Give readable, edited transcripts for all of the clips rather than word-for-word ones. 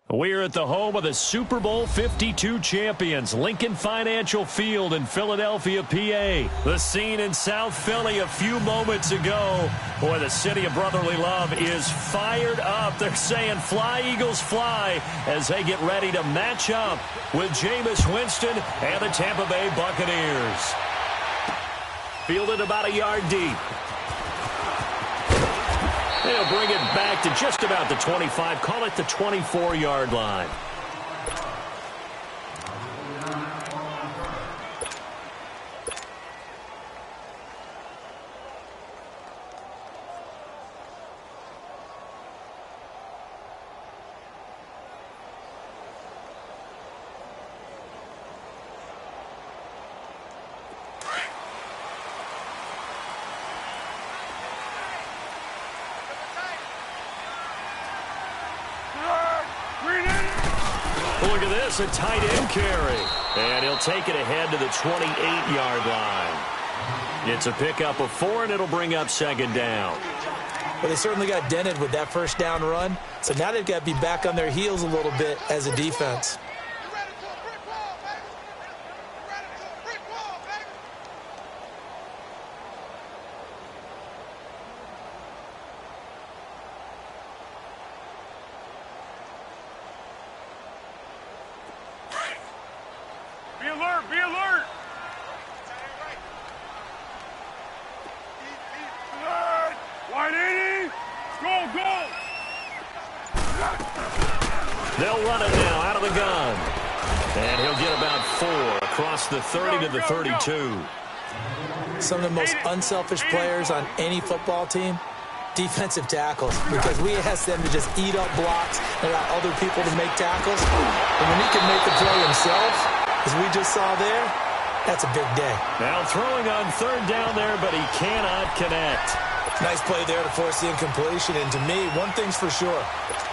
We're at the home of the Super Bowl 52 champions, Lincoln Financial Field in Philadelphia, PA. The scene in South Philly a few moments ago. Boy, the city of brotherly love is fired up. They're saying, "Fly, Eagles, fly," as they get ready to match up with Jameis Winston and the Tampa Bay Buccaneers. Fielded about a yard deep. They'll bring it back to just about the 25. Call it the 24-yard line. Look at this, a tight end carry. And he'll take it ahead to the 28-yard line. It's a pickup of 4, and it'll bring up second down. Well, they certainly got dented with that first down run. So now they've got to be back on their heels a little bit as a defense. Be alert! Wide 80! Go! They'll run it now out of the gun. And he'll get about 4 across the 30 to the 32. Some of the most unselfish players on any football team, defensive tackles, because we ask them to just eat up blocks and allow other people to make tackles. And when he can make the play himself, as we just saw there, that's a big day. Now throwing on third down there, but he cannot connect. Nice play there to force the incompletion. And to me, one thing's for sure.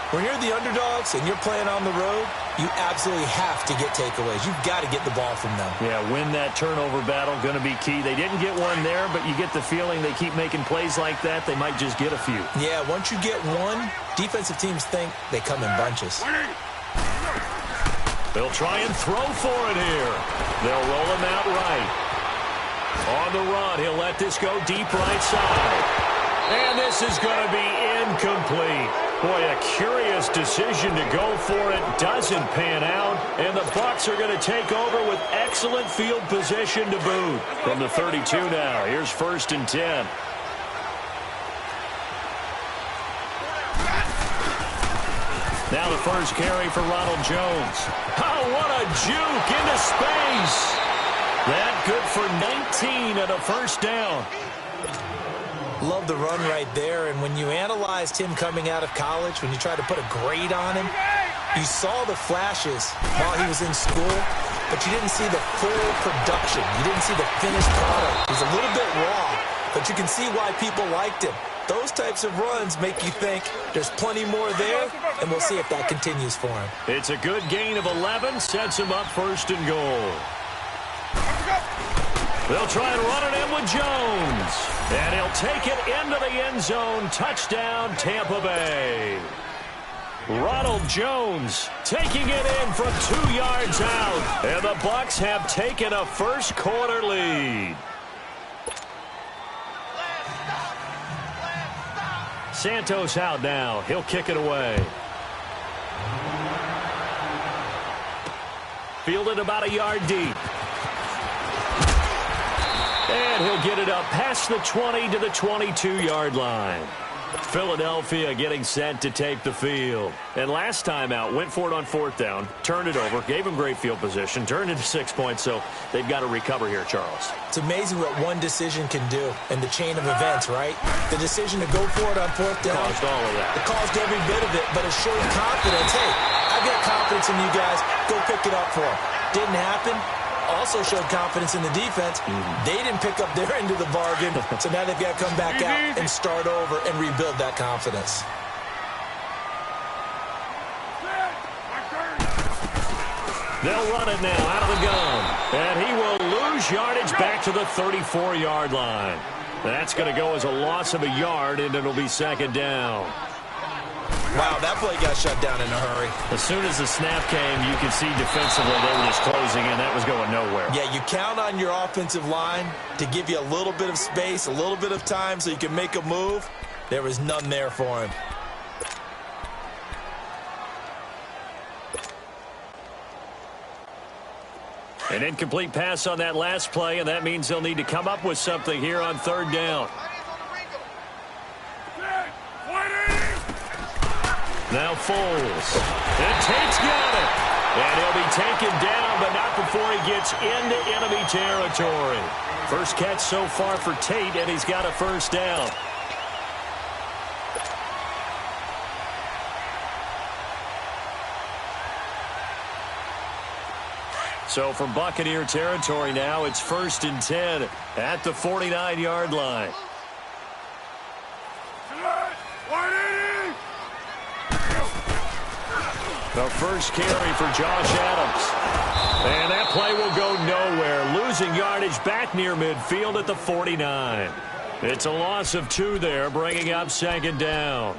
When you're the underdogs and you're playing on the road, you absolutely have to get takeaways. You've got to get the ball from them. Yeah, win that turnover battle, going to be key. They didn't get one there, but you get the feeling they keep making plays like that, they might just get a few. Yeah, once you get one, defensive teams think they come in bunches. They'll try and throw for it here. They'll roll him out right. On the run, he'll let this go deep right side. And this is going to be incomplete. Boy, a curious decision to go for it. Doesn't pan out. And the Bucs are going to take over with excellent field position to boot. From the 32 now, here's 1st and 10. Now the first carry for Ronald Jones. Oh, what a juke into space. That good for 19 and a first down. Love the run right there. And when you analyzed him coming out of college, when you tried to put a grade on him, you saw the flashes while he was in school, but you didn't see the full production. You didn't see the finished product. He's a little bit raw, but you can see why people liked him. Those types of runs make you think there's plenty more there, and we'll see if that continues for him. It's a good gain of 11, sets him up 1st and goal. They'll try and run it in with Jones. And he'll take it into the end zone. Touchdown, Tampa Bay. Ronald Jones taking it in from 2 yards out. And the Bucs have taken a first quarter lead. Santos out now. He'll kick it away. Fielded about a yard deep. And he'll get it up past the 20 to the 22-yard line. Philadelphia getting set to take the field. And last time out, went for it on 4th down, turned it over, gave him great field position, turned it to 6 points, so they've got to recover here, Charles. It's amazing what one decision can do in the chain of events, right? The decision to go for it on 4th down. Caused all of that. It caused every bit of it, but it showed confidence. Hey, I've got confidence in you guys. Go pick it up for them. Didn't happen. Also showed confidence in the defense. They didn't pick up their end of the bargain, so now they've got to come back out and start over and rebuild that confidence. They'll run it now out of the gun, and he will lose lose yardage back to the 34-yard line. That's going to go as a loss of a yard, and it'll be second down. Wow, that play got shut down in a hurry. As soon as the snap came, you could see defensively they were just closing in. That was going nowhere. Yeah, you count on your offensive line to give you a little bit of space, a little bit of time so you can make a move. There was none there for him. An incomplete pass on that last play, and that means they'll need to come up with something here on third down. Now Foles. And Tate's got it. And he'll be taken down, but not before he gets into enemy territory. First catch so far for Tate, and he's got a first down. So from Buccaneer territory now, it's 1st and 10 at the 49-yard line. The first carry for Josh Adams. And that play will go nowhere. Losing yardage back near midfield at the 49. It's a loss of 2 there, bringing up second down.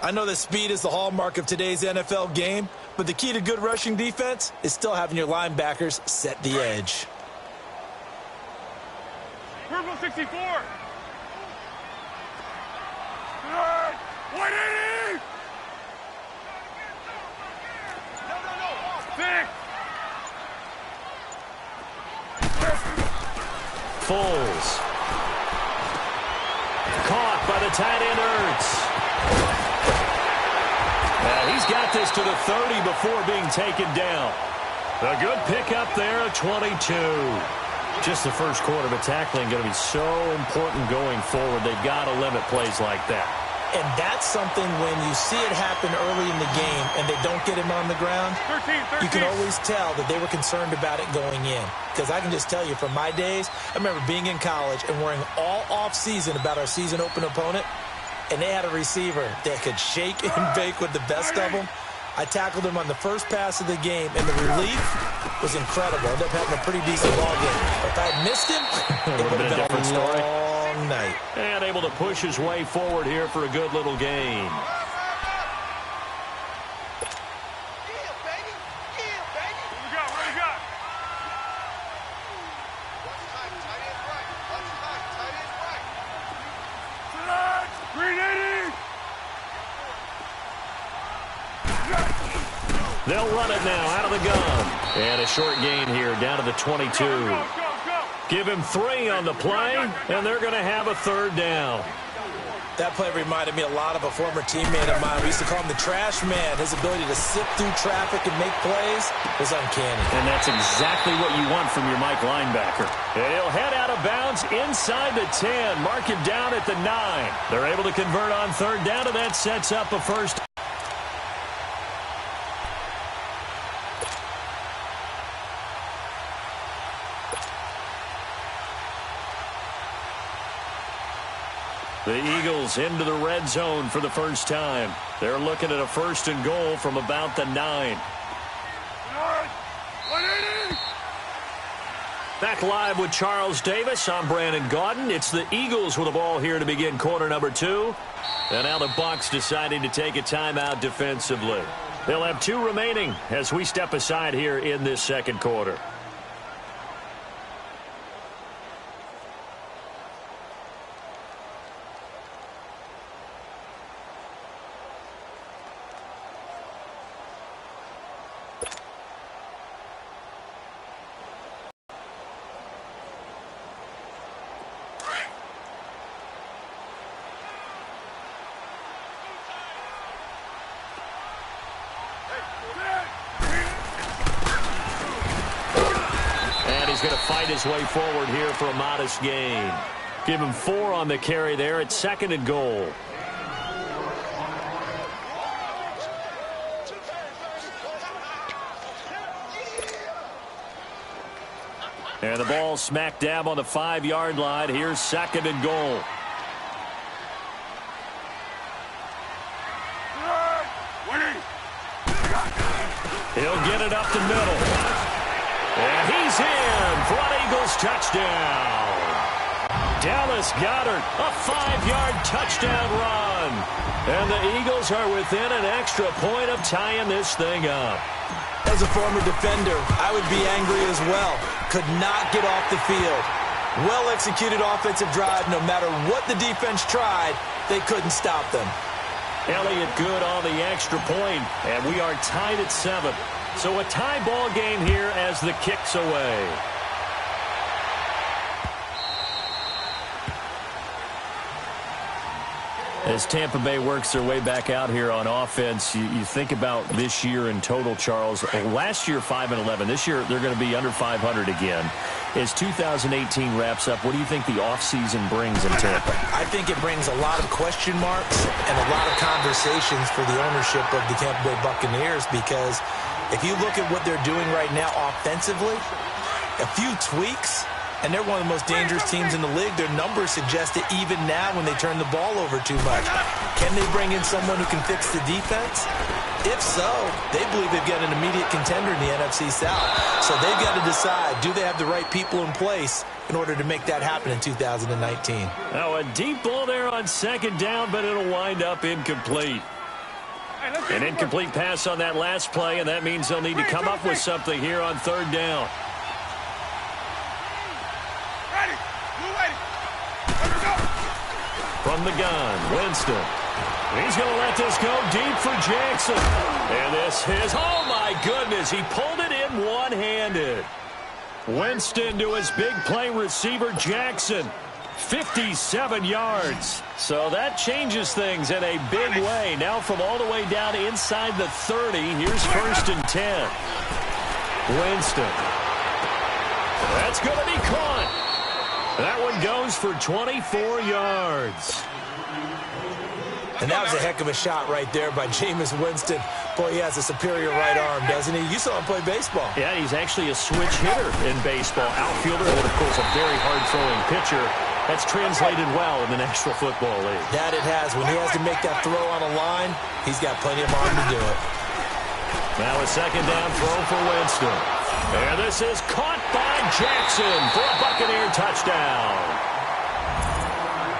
I know that speed is the hallmark of today's NFL game, but the key to good rushing defense is still having your linebackers set the edge. Purple 64. 180. Foles. Caught by the tight end Ertz. He's got this to the 30 before being taken down. A good pickup there at 22. Just the first quarter, but tackling going to be so important going forward. They've got to limit plays like that. And that's something when you see it happen early in the game and they don't get him on the ground, 13. you can always tell that they were concerned about it going in. Because I can just tell you from my days, I remember being in college and worrying all off-season about our season open opponent, and they had a receiver that could shake and bake with the best of them. I tackled him on the first pass of the game, and the relief was incredible. I ended up having a pretty decent ball game. But if I had missed him, it would have been a long night. And able to push his way forward here for a good little game. They'll run it now out of the gun. And a short gain here down to the 22. Give him 3 on the play, and they're going to have a third down. That play reminded me a lot of a former teammate of mine. We used to call him the trash man. His ability to sift through traffic and make plays was uncanny. And that's exactly what you want from your Mike linebacker. And he'll head out of bounds inside the 10. Mark him down at the 9. They're able to convert on third down, and that sets up a first. The Eagles into the red zone for the first time. They're looking at a 1st and goal from about the 9. Back live with Charles Davis. I'm Brandon Gaudin. It's the Eagles with the ball here to begin quarter number 2. And now the Bucs deciding to take a timeout defensively. They'll have 2 remaining as we step aside here in this second quarter. He's going to fight his way forward here for a modest gain. Give him 4 on the carry there at 2nd and goal. And the ball smack dab on the 5-yard line. Here's 2nd and goal. He'll get it up the middle. And he's is in for an Eagles touchdown. Dallas Goedert, a 5-yard touchdown run. And the Eagles are within an extra point of tying this thing up. As a former defender, I would be angry as well. Could not get off the field. Well-executed offensive drive. No matter what the defense tried, they couldn't stop them. Elliott good on the extra point, and we are tied at 7. So a tie ball game here as the kick's away. As Tampa Bay works their way back out here on offense, you think about this year in total, Charles. Last year, 5-11. This year, they're going to be under 500 again. As 2018 wraps up, what do you think the offseason brings in Tampa? I think it brings a lot of question marks and a lot of conversations for the ownership of the Tampa Bay Buccaneers, because if you look at what they're doing right now offensively, a few tweaks, and they're one of the most dangerous teams in the league. Their numbers suggest it even now when they turn the ball over too much. Can they bring in someone who can fix the defense? If so, they believe they've got an immediate contender in the NFC South. So they've got to decide, do they have the right people in place in order to make that happen in 2019? Now a deep ball there on second down, but it'll wind up incomplete. An incomplete pass on that last play, and that means they'll need to come up with something here on third down. From the gun, Winston. He's going to let this go deep for Jackson. And this is, oh my goodness, he pulled it in one-handed. Winston to his big play receiver, Jackson. 57 yards. So that changes things in a big way. Now from all the way down inside the 30, here's 1st and 10. Winston. That's going to be caught. That one goes for 24 yards. And that was a heck of a shot right there by Jameis Winston. Boy, he has a superior right arm, doesn't he? You saw him play baseball. Yeah, he's actually a switch hitter in baseball. Outfielder, and of course a very hard-throwing pitcher. That's translated well in the National Football League. That it has. When he has to make that throw on a line, he's got plenty of arm to do it. Now a second down throw for Winston. And this is caught by Jackson for a Buccaneer touchdown.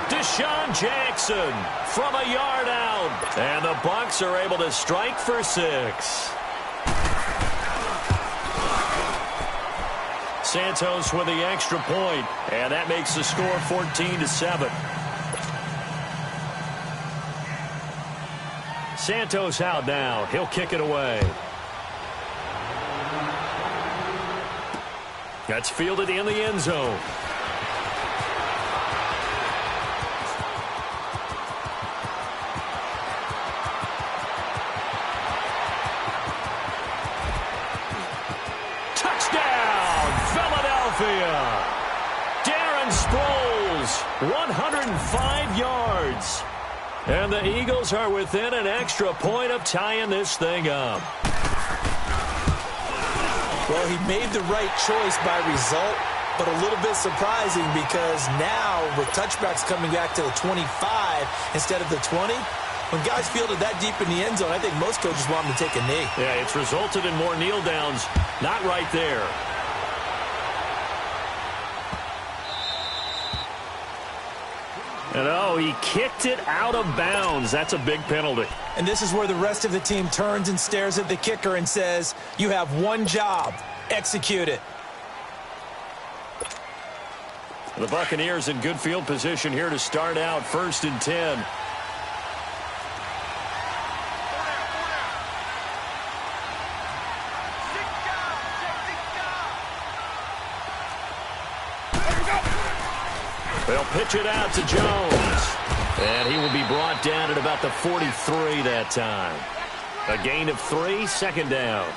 Deshaun Jackson from a yard out. And the Bucs are able to strike for 6. Santos with the extra point, and that makes the score 14-7. Santos out now. He'll kick it away. That's fielded in the end zone. Touchdown, Philadelphia. Darren Sproles, 105 yards. And the Eagles are within an extra point of tying this thing up. Well, he made the right choice by result, but a little bit surprising because now with touchbacks coming back to the 25 instead of the 20, when guys fielded that deep in the end zone, I think most coaches want them to take a knee. Yeah, it's resulted in more kneel downs. Not right there. And oh, he kicked it out of bounds. That's a big penalty. And this is where the rest of the team turns and stares at the kicker and says, you have one job, execute it. The Buccaneers in good field position here to start out 1st and 10. They'll pitch it out to Jones. And he will be brought down at about the 43 that time. A gain of 3, second down.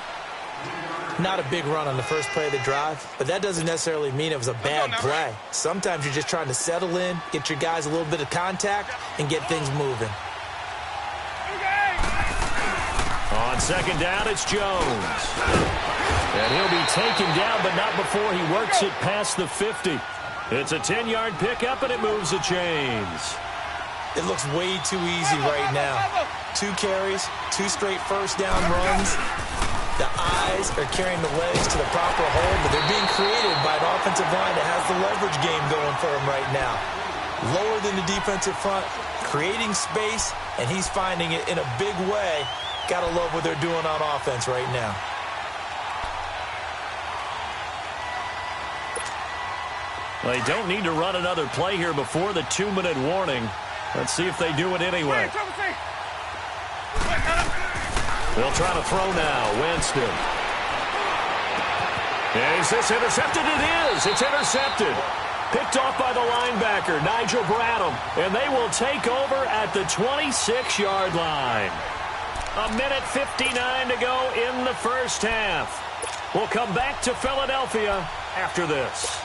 Not a big run on the first play of the drive, but that doesn't necessarily mean it was a bad play. Sometimes you're just trying to settle in, get your guys a little bit of contact, and get things moving. On second down, it's Jones. And he'll be taken down, but not before he works it past the 50. It's a 10-yard pickup, and it moves the chains. It looks way too easy right now. 2 carries, 2 straight first down runs. The eyes are carrying the legs to the proper hole, but they're being created by an offensive line that has the leverage game going for him right now. Lower than the defensive front, creating space, and he's finding it in a big way. Gotta love what they're doing on offense right now. They don't need to run another play here before the 2-minute warning. Let's see if they do it anyway. They'll try to throw now. Winston. Is this intercepted? It is. It's intercepted. Picked off by the linebacker, Nigel Bradham. And they will take over at the 26-yard line. 1:59 to go in the first half. We'll come back to Philadelphia after this.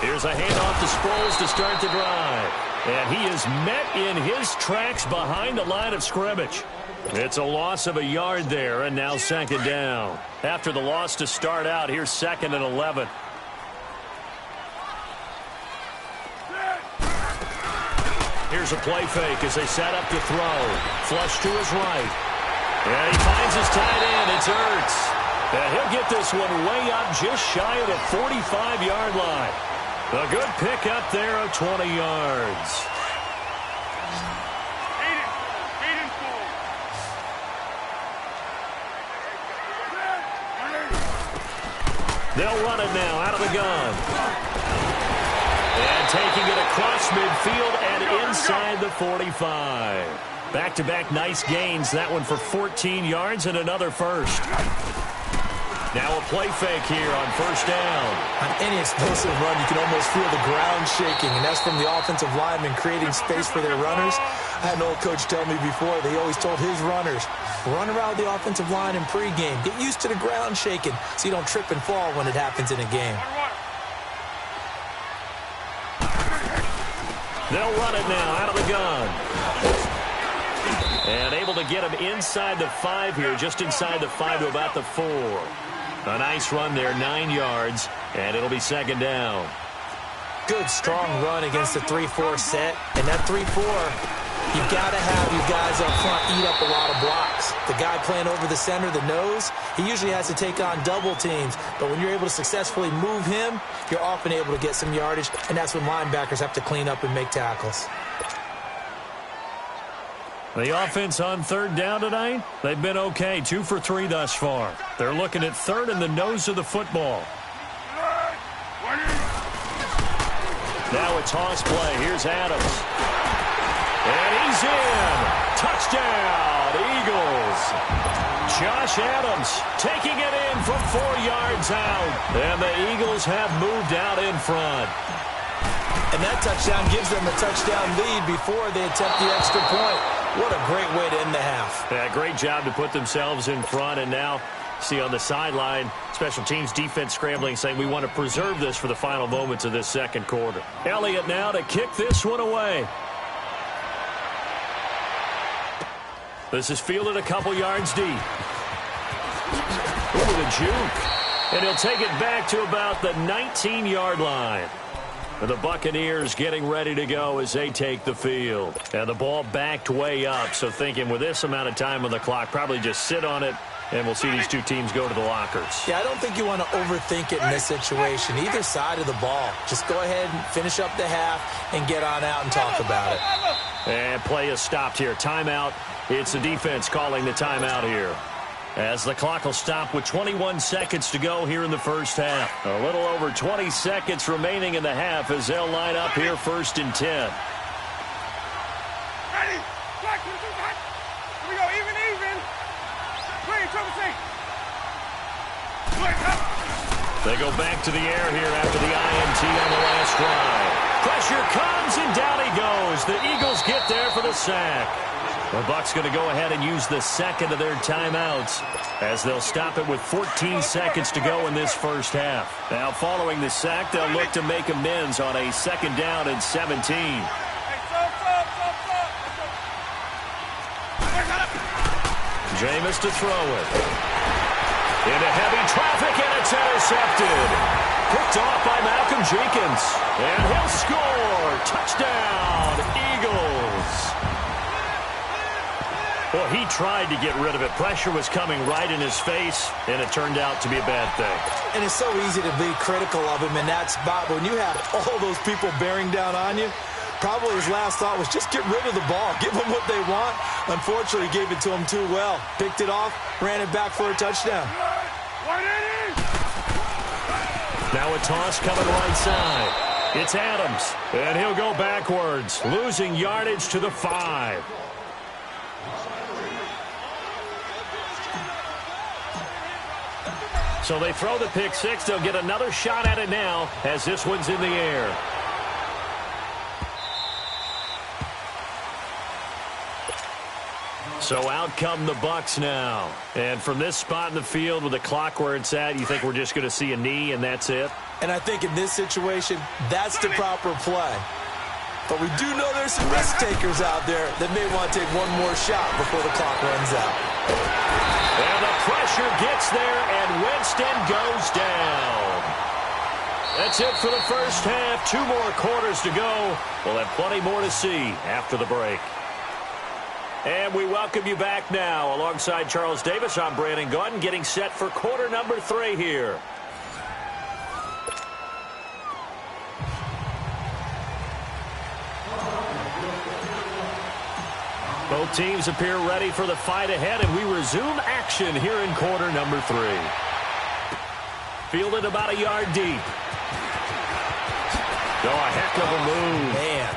Here's a handoff to Sproles to start the drive. And he is met in his tracks behind the line of scrimmage. It's a loss of a yard there, and now second down. After the loss to start out, here's 2nd and 11. Here's a play fake as they set up to throw. Flush to his right. And he finds his tight end. It's Ertz. And he'll get this one way up just shy of the 45-yard line. A good pick up there of 20 yards. They'll run it now out of the gun. And taking it across midfield and inside the 45. Back-to-back nice gains. That one for 14 yards and another first. Now a play fake here on first down. On any explosive run, you can almost feel the ground shaking, and that's from the offensive linemen creating space for their runners. I had an old coach tell me before, they always told his runners, run around the offensive line in pregame. Get used to the ground shaking so you don't trip and fall when it happens in a game. They'll run it now out of the gun. And able to get him inside the 5 here, just inside the 5 to about the 4. A nice run there, 9 yards, and it'll be second down. Good, strong run against the 3-4 set. And that 3-4, you've got to have your guys up front eat up a lot of blocks. The guy playing over the center, the nose, he usually has to take on double teams. But when you're able to successfully move him, you're often able to get some yardage, and that's when linebackers have to clean up and make tackles. The offense on third down tonight, they've been okay, 2 for 3 thus far. They're looking at third in the nose of the football. Now a toss play. Here's Adams. And he's in. Touchdown, Eagles. Josh Adams taking it in from 4 yards out. And the Eagles have moved out in front. And that touchdown gives them a touchdown lead before they attempt the extra point. What a great way to end the half. Yeah, great job to put themselves in front. And now, see on the sideline, special teams defense scrambling, saying we want to preserve this for the final moments of this second quarter. Elliott now to kick this one away. This is fielded a couple yards deep. Ooh, the juke. And he'll take it back to about the 19-yard line. The Buccaneers getting ready to go as they take the field. And the ball backed way up, so thinking with this amount of time on the clock, probably just sit on it, and we'll see these two teams go to the lockers. Yeah, I don't think you want to overthink it in this situation. Either side of the ball. Just go ahead and finish up the half and get on out and talk about it. And play is stopped here. Timeout. It's the defense calling the timeout here, as the clock will stop with 21 seconds to go here in the first half. A little over 20 seconds remaining in the half as they'll line up here first and 10. Ready? Black, here we go, even. Play, trouble safe. They go back to the air here after the INT on the last drive. Pressure comes, and down he goes. The Eagles get there for the sack. The Bucs going to go ahead and use the second of their timeouts as they'll stop it with 14 seconds to go in this first half. Now, following the sack, they'll look to make amends on a second down and 17. Jameis to throw it. Into heavy traffic, and it's intercepted. Picked off by Malcolm Jenkins. And he'll score. Touchdown, Eagles. Well, he tried to get rid of it. Pressure was coming right in his face, and it turned out to be a bad thing. And it's so easy to be critical of him in that spot. When you have all those people bearing down on you, probably his last thought was just get rid of the ball. Give them what they want. Unfortunately, gave it to him too well. Picked it off, ran it back for a touchdown. Now a toss coming right side. It's Adams, and he'll go backwards, losing yardage to the 5. So they throw the pick six. They'll get another shot at it now as this one's in the air. So out come the Bucs now. And from this spot in the field with the clock where it's at, you think we're just going to see a knee and that's it? And I think in this situation, that's the proper play. But we do know there's some risk takers out there that may want to take one more shot before the clock runs out. And the pressure gets there, and Winston goes down. That's it for the first half. 2 more quarters to go. We'll have plenty more to see after the break. And we welcome you back now. Alongside Charles Davis, I'm Brandon Gaudin, getting set for quarter number 3 here. Both teams appear ready for the fight ahead, and we resume action here in quarter number 3. Fielded about a yard deep. Oh, a heck of a move. Man.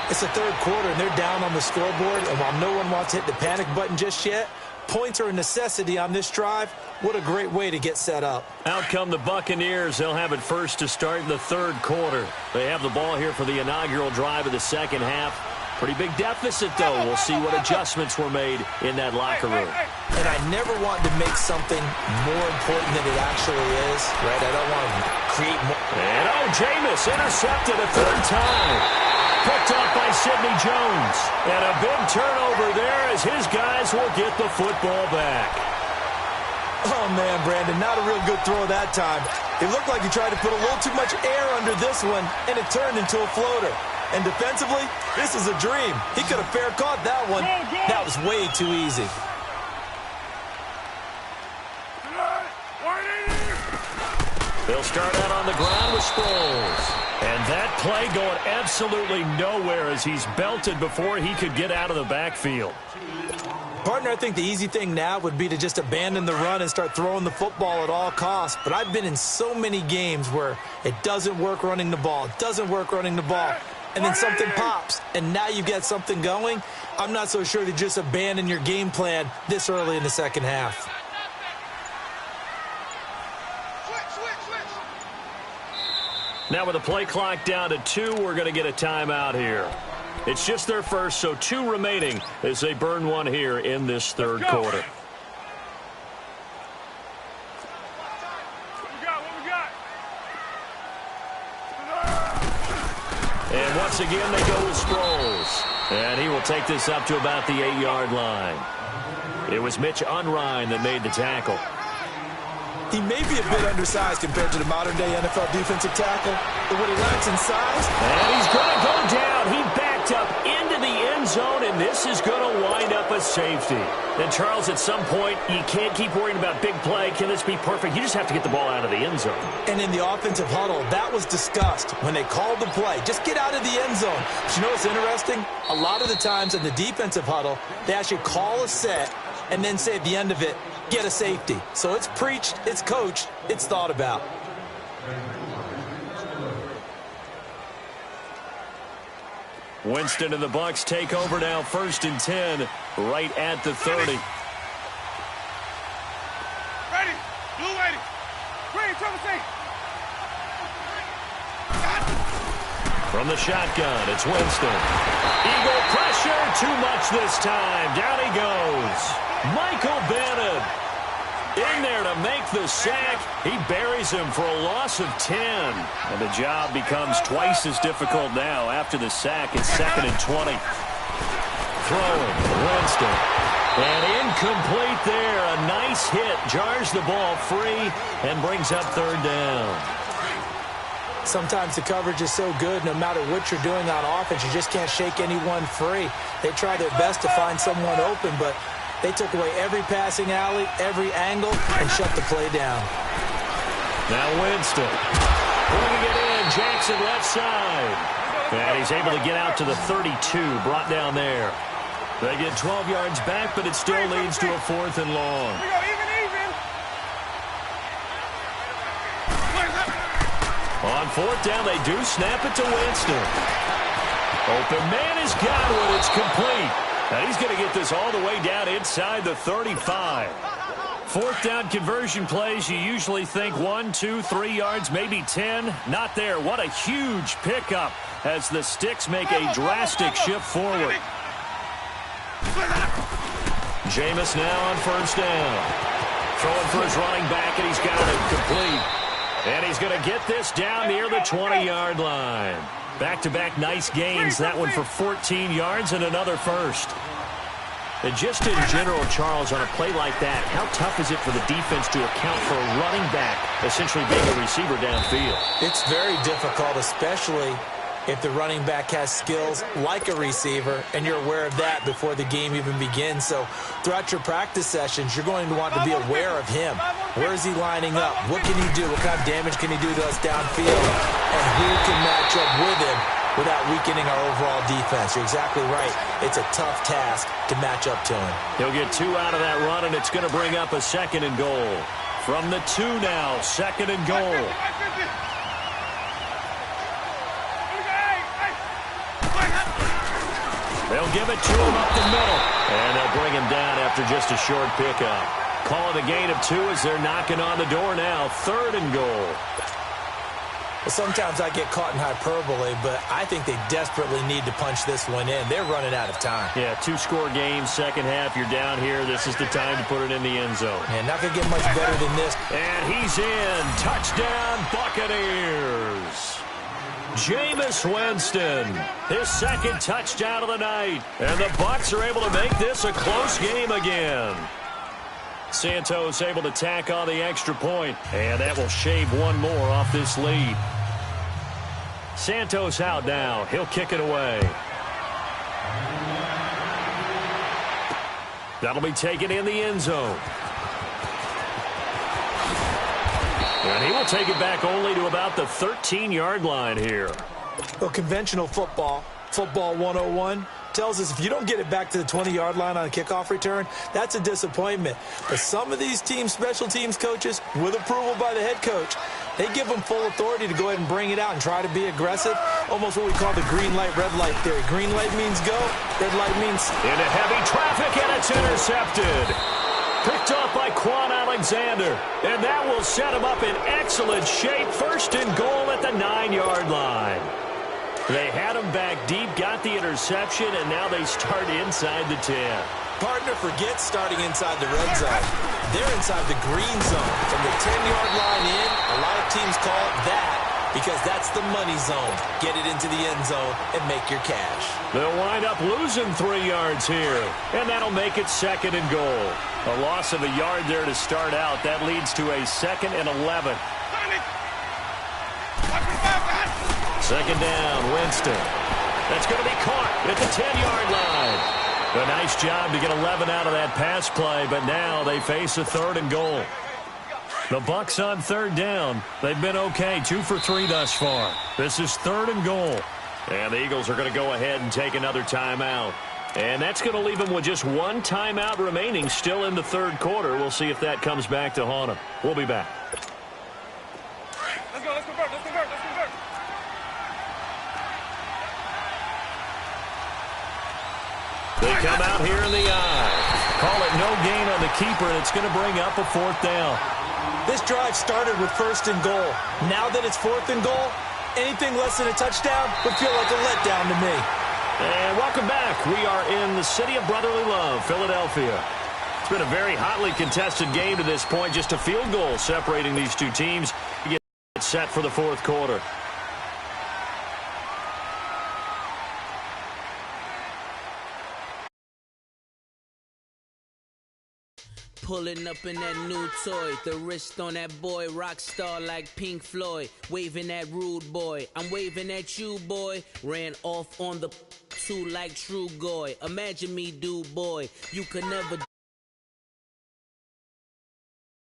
It's the third quarter, and they're down on the scoreboard, and while no one wants to hit the panic button just yet, points are a necessity on this drive. What a great way to get set up. Out come the Buccaneers. They'll have it first to start in the third quarter. They have the ball here for the inaugural drive of the second half. Pretty big deficit, though. We'll see what adjustments were made in that locker room. And I never want to make something more important than it actually is, right? I don't want to create more. And, Jameis intercepted a third time. Picked up by Sidney Jones. And a big turnover there as his guys will get the football back. Oh, man, Brandon, not a real good throw that time. It looked like he tried to put a little too much air under this one, and it turned into a floater. And defensively, this is a dream. He could have fair caught that one. That was way too easy. They'll start out on the ground with Sproles. And that play going absolutely nowhere as he's belted before he could get out of the backfield. Partner, I think the easy thing now would be to just abandon the run and start throwing the football at all costs. But I've been in so many games where it doesn't work running the ball. It doesn't work running the ball. And then something pops, and now you get something going. I'm not so sure to just abandon your game plan this early in the second half. Now with the play clock down to 2, we're going to get a timeout here. It's just their first, so 2 remaining as they burn one here in this third quarter. And once again, they go with Sproles. And he will take this up to about the 8-yard line. It was Mitch Unrein that made the tackle. He may be a bit undersized compared to the modern-day NFL defensive tackle, but what he lacks in size... And he's going to go down. He backed up into the end zone, and this is going to wind up a safety. And, Charles, at some point, you can't keep worrying about big play. Can this be perfect? You just have to get the ball out of the end zone. And in the offensive huddle, that was discussed when they called the play. Just get out of the end zone. But you know what's interesting? A lot of the times in the defensive huddle, they actually call a set and then say at the end of it, get a safety. So it's preached, it's coached, it's thought about. Winston and the Bucs take over now, 1st and 10, right at the 30. Ready. Blue ready. Green, trouble safe. From the shotgun, it's Winston. Eagle pressure, too much this time. Down he goes. Michael Bennett in there to make the sack. He buries him for a loss of 10. And the job becomes twice as difficult now after the sack. It's 2nd and 20. throwing. Winston. And incomplete there. A nice hit. Jars the ball free and brings up third down. Sometimes the coverage is so good, no matter what you're doing on offense, you just can't shake anyone free. They try their best to find someone open, but they took away every passing alley, every angle, and shut the play down. Now Winston. Bringing it in. Jackson left side. And he's able to get out to the 32. Brought down there. They get 12 yards back, but it still leads to a 4th and long. On 4th down, they do snap it to Winston. Open man has got one. It's complete. And he's going to get this all the way down inside the 35. 4th down conversion plays, you usually think 1, 2, 3 yards, maybe 10. Not there. What a huge pickup as the Sticks make a drastic shift forward. Jameis now on 1st down. Throwing for his running back, and he's got it complete. And he's going to get this down near the 20-yard line. Back-to-back nice gains. That one for 14 yards and another first. And just in general, Charles, on a play like that, how tough is it for the defense to account for a running back essentially being a receiver downfield? It's very difficult, especially if the running back has skills like a receiver, and you're aware of that before the game even begins. So throughout your practice sessions, you're going to want to be aware of him. Where is he lining up? What can he do? What kind of damage can he do to us downfield? And who can match up with him without weakening our overall defense? You're exactly right. It's a tough task to match up to him. He'll get 2 out of that run, and it's going to bring up a 2nd and goal. From the 2 now, 2nd and goal. They'll give it to him up the middle. And they'll bring him down after just a short pickup. Call it a gain of 2 as they're knocking on the door now. 3rd and goal. Well, sometimes I get caught in hyperbole, but I think they desperately need to punch this one in. They're running out of time. Yeah, 2-score game, second half. You're down here. This is the time to put it in the end zone. And not going to get much better than this. And he's in. Touchdown, Buccaneers. Jameis Winston, his 2nd touchdown of the night. And the Bucs are able to make this a close game again. Santos able to tack on the extra point, and that will shave one more off this lead. Santos out now. He'll kick it away. That'll be taken in the end zone. And he will take it back only to about the 13-yard line here. Well, conventional football 101, tells us if you don't get it back to the 20-yard line on a kickoff return, that's a disappointment. But some of these teams, special teams coaches, with approval by the head coach, they give them full authority to go ahead and bring it out and try to be aggressive. Almost what we call the green light, red light theory. Green light means go, red light means... Into heavy traffic, and it's intercepted. Picked off by Quan Alexander. And that will set him up in excellent shape. 1st and goal at the 9-yard line. They had him back deep, got the interception, and now they start inside the 10. Partner forgets starting inside the red zone. They're inside the green zone. From the 10-yard line in, a lot of teams call it that because that's the money zone. Get it into the end zone and make your cash. They'll wind up losing 3 yards here, and that'll make it 2nd and goal. A loss of a yard there to start out. That leads to a 2nd and 11. 2nd down, Winston. That's going to be caught at the 10-yard line. A nice job to get 11 out of that pass play, but now they face a 3rd and goal. The Bucs on 3rd down. They've been okay, 2 for 3 thus far. This is 3rd and goal. And the Eagles are going to go ahead and take another timeout. And that's going to leave them with just 1 timeout remaining still in the 3rd quarter. We'll see if that comes back to haunt them. We'll be back. Let's go, let's convert, let's convert, let's convert. They come out here in the eye. Call it no gain on the keeper, and it's going to bring up a 4th down. This drive started with 1st and goal. Now that it's 4th and goal, anything less than a touchdown would feel like a letdown to me. And welcome back. We are in the city of brotherly love, Philadelphia. It's been a very hotly contested game to this point. Just a field goal separating these two teams. Get set for the 4th quarter. Pulling up in that new toy, the wrist on that boy, rock star like Pink Floyd, waving at rude boy, I'm waving at you boy, ran off on the two like True Goy, imagine me dude boy, you could never